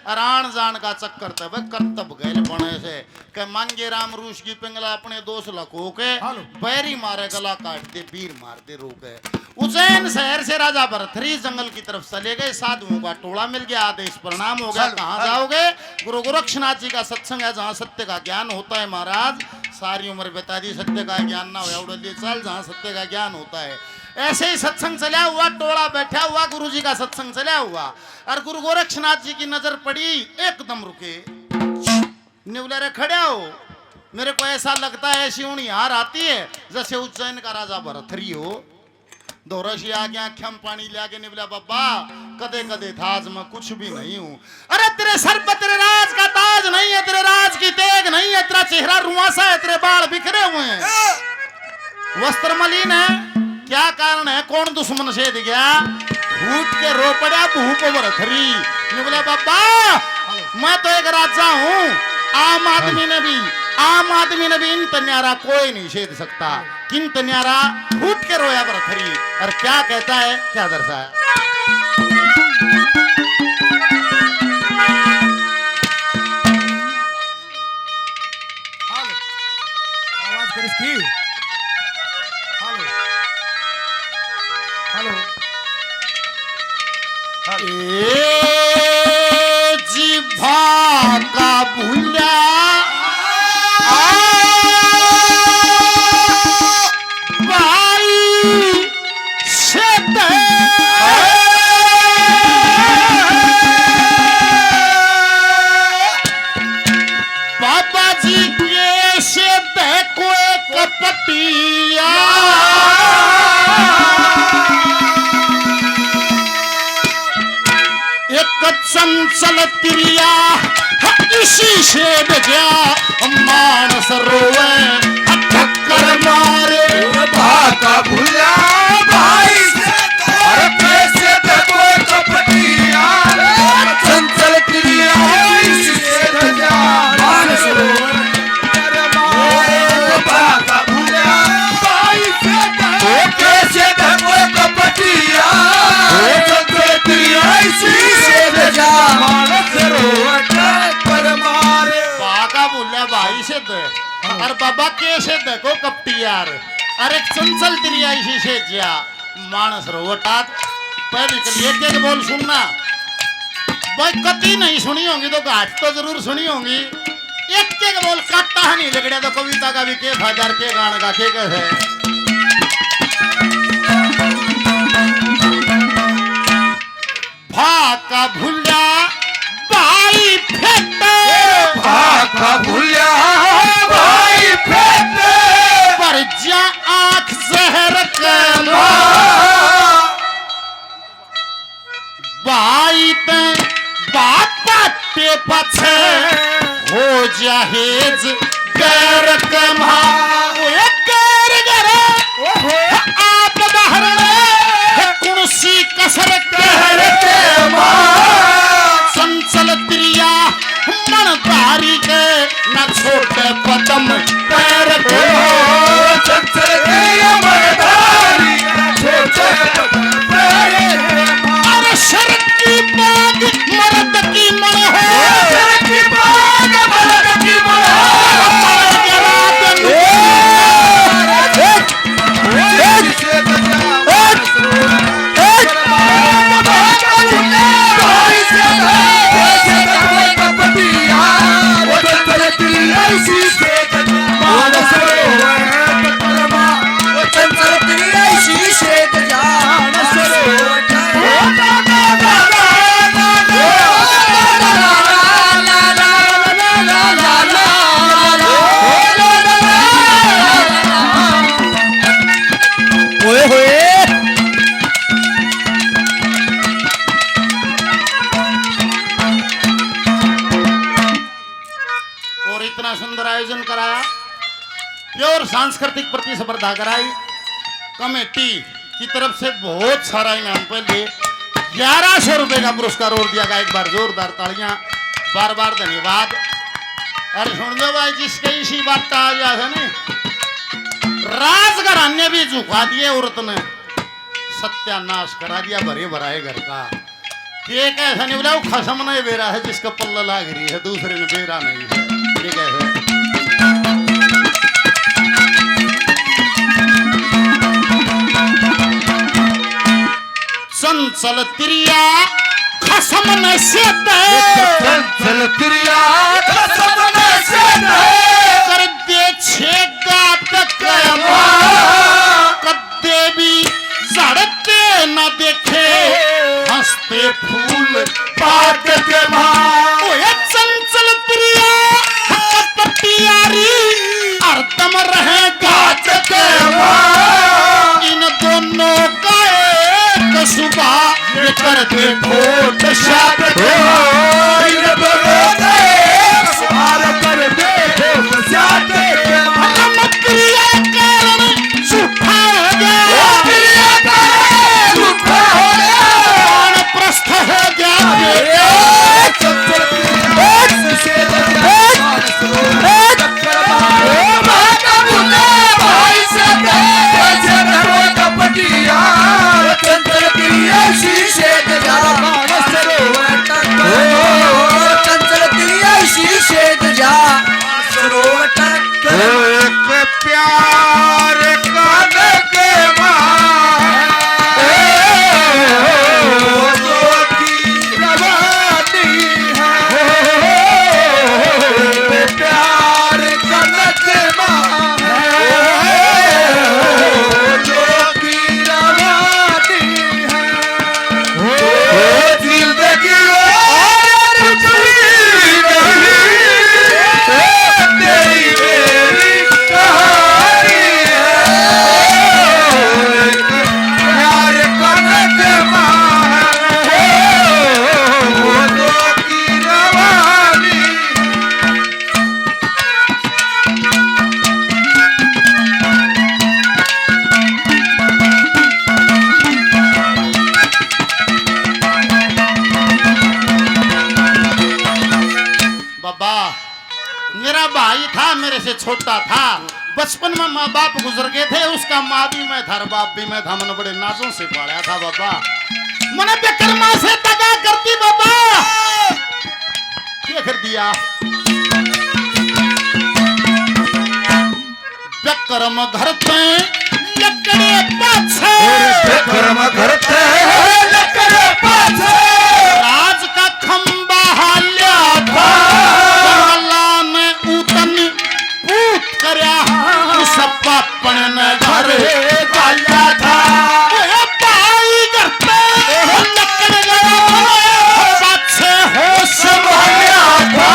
अरान जान का चक्कर तब कर्तव्य गैल बने से के मांगे राम रूस की पिंगला अपने दोस्त लको के बैरी मारे गला काट दे वीर मार दे रोके। उज्जैन शहर से राजा भरथरी जंगल की तरफ चले गए, साधुओं का टोला मिल गया, आदेश प्रणाम हो गया। कहाँ जाओगे? गुरु गोरक्षनाथ जी का सत्संग है जहाँ सत्य का ज्ञान होता है। महाराज सारी उम्र बता दी सत्य का ज्ञान ना हो चल जहाँ सत्य का ज्ञान होता है। ऐसे ही सत्संग चला हुआ, टोला बैठा हुआ, गुरु जी का सत्संग चला हुआ और गुरु गोरक्षनाथ जी की नजर पड़ी, एकदम रुके, निवले रे खड़े हो। मेरे को ऐसा लगता है ऐसी उन यार आती है जैसे उज्जैन का राजा भरथरी हो। दोरशी आ गया, खम पानी ले आके निवला, बाबा कदे कदे थाज में कुछ भी नहीं हूं। अरे तेरे सर पर तेरे राज का ताज नहीं है, तेरे राज की तेग नहीं है, तेरा चेहरा रुआसा है, तेरे बाल बिखरे हुए हैं, वस्त्र मलिन है, क्या कारण है? कौन दुश्मन से दिख गया? फूट के रो पड़ा भूप भरथरी। निवला, बाबा मैं तो एक राजा हूं, आम आदमी ने भी इन तन्यारा कोई नहीं छेद सकता। किन तन्यारा फूट के रोया भरथरी और क्या कहता है, क्या दर्शा है? आवाज कर इसकी। हेलो ए जिभा का भूला बाबा जी के से देखो कपटिया चंचल त्रिया इसी से बजा मानस रोवे ठक्कर मारे भाका भूला भाई से कैसे देखो कपटिया चंचल क्रिया इसे रजा मानस भाका भूला भाई से कैसे देखो कपटिया चंचल क्रिया इसे रजा मानस पर मारे। बाका बोला भाई से दे और बाबा के से देखो कपटी यार, अरे चंचल त्रिया इसी से जा मानस रोवटात। पहले के एक बोल सुनना भाई, कति नहीं सुनी होंगी तो घाट तो जरूर सुनी होंगी। एक एक बोल काटता है नहीं लगड़िया तो कविता का भी के हजार के गान का के है। भाका भूला भाई फेंटे, भाका भूला भाई फेंटे पर जा आंख जहर कमा भाई ते बापा ते पछे हो जाहेज गैर कमा गैर गरे आप बाहर कुर्सी कसर कहर के चंचल त्रिया मन तारी के न छोटे पदम पैर के चंचल क्रिया मन तारी छोटे पदम पैर के। अरे शरक की बात मर्द की मन है, शरक की बात मर्द की मन है, प्योर सांस्कृतिक प्रतिस्पर्धा कराई। कमेटी की तरफ से बहुत सारा इनाम पे लिए 1100 रुपए का पुरस्कार और दिया गया। एक बार जोरदार तालियां, बार बार धन्यवाद। अरे सुन लो भाई, जिसके इसी बात का आ गया था राजघराने भी झुका दिए, औरत ने सत्यानाश करा दिया भरे भराए घर का। ये कैसा नहीं बोला, वो खसम नहीं बेरा है जिसका पल्ला लाग रही है, दूसरे ने बेरा नहीं है। ये कैसा चंचल तिरिया खसम न सेते, चंचल तिरिया खसम न सेते, कर दे छेगा तक कद्दे भी सड़ते न देखे, हंसते फूल पात के मां ओए चंचल प्रिया पटियारी हरदम रहे गात के मां, इन दोनों का एक सुबह ये कर दे फोट शाद के इन दोनों का एक सुबह कर दे फोट शाद के मां। हम प्रिया कारण झूठा हो गया, प्रिया कारण झूठा हो गया, प्रस्थ हो गया। चंचल तिरिया से दरबार सरोवर चक्कर मारे भागा मुन्ना भाई से कैसे धरो कपटिया। चंचल तिरिया शीशे जा मानस सरोवर टक्कर, चंचल तिरिया शीशे जा सरोवर टक्कर। एक प्यार काने के मां जो की रवानी है, प्यार काने के मां जो की रवानी है, दिल देखी और चली गई तेरी मेरी कहानी है, प्यार काने के मां जो की रवानी। बाबा मेरा भाई था, मेरे से छोटा था, बचपन में माँ बाप गुजर गए थे, उसका माँ भी मैं था, बाप भी मैं था, मैंने बड़े नाजों से पाला था बाबा। मैंने बेकरमा से दगा करती बाबा, क्या कर दिया बेकरम घर पे लकड़े पाछे, कर्म करते लकड़े पाछे, राज का खंबा हाल्या था, कमला ने उतन पूत करया, उस पापन ने घर गाया था। ओए भाई घर पे लकड़ गया, पाछे होश भाया था,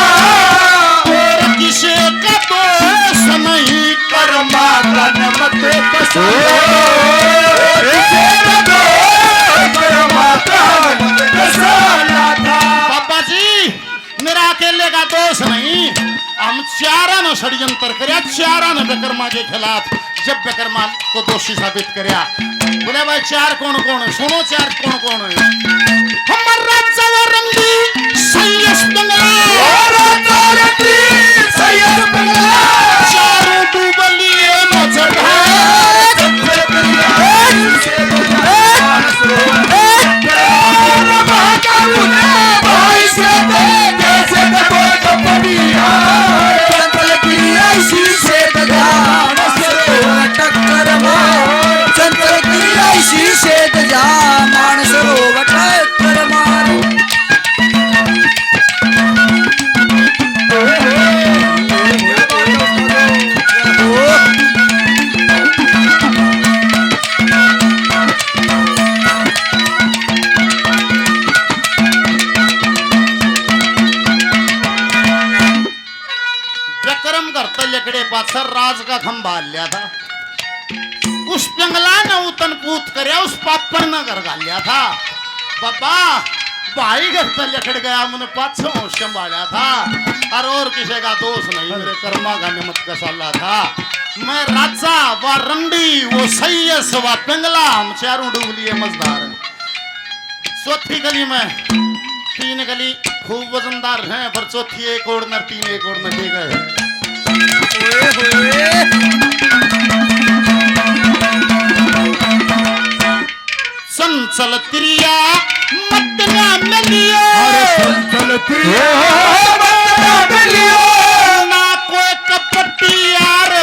और किसी का दोष नहीं, कर्मा कर्म ते कसो बाबा जी मेरा अकेले का दोष नहीं, हम चारा ने षड्यंत्र करया, चारा ने बेकरमा के खिलाफ, जब बेकरमा को दोषी साबित करया, बोले भाई चार कौन कौन है, सुनो चार कौन कौन है। हमर राजा रंगी सैयस बंगला, चारों डूबलिए मजड़ा, लकड़े पाथर राज का खंभा लिया था, उस जंगला ने उतन पूत करया, उस पापड़ ने घर गालिया था बाबा। भाई घर पे लकड़ गया, मैंने पाछे होश संभाला था, और किसी का दोष नहीं, मेरे कर्मा का निमित्त का साला था। मैं राजा व रंडी वो सैयस व पिंगला, हम चारों डूब लिए मजदार। चौथी गली में तीन गली खूब वजनदार हैं, पर चौथी एक ओढ़नर तीन एक ओढ़नर दे गए। चंचल तिरिया मतना मिलियो अरे चलती ना कोई कपटी यार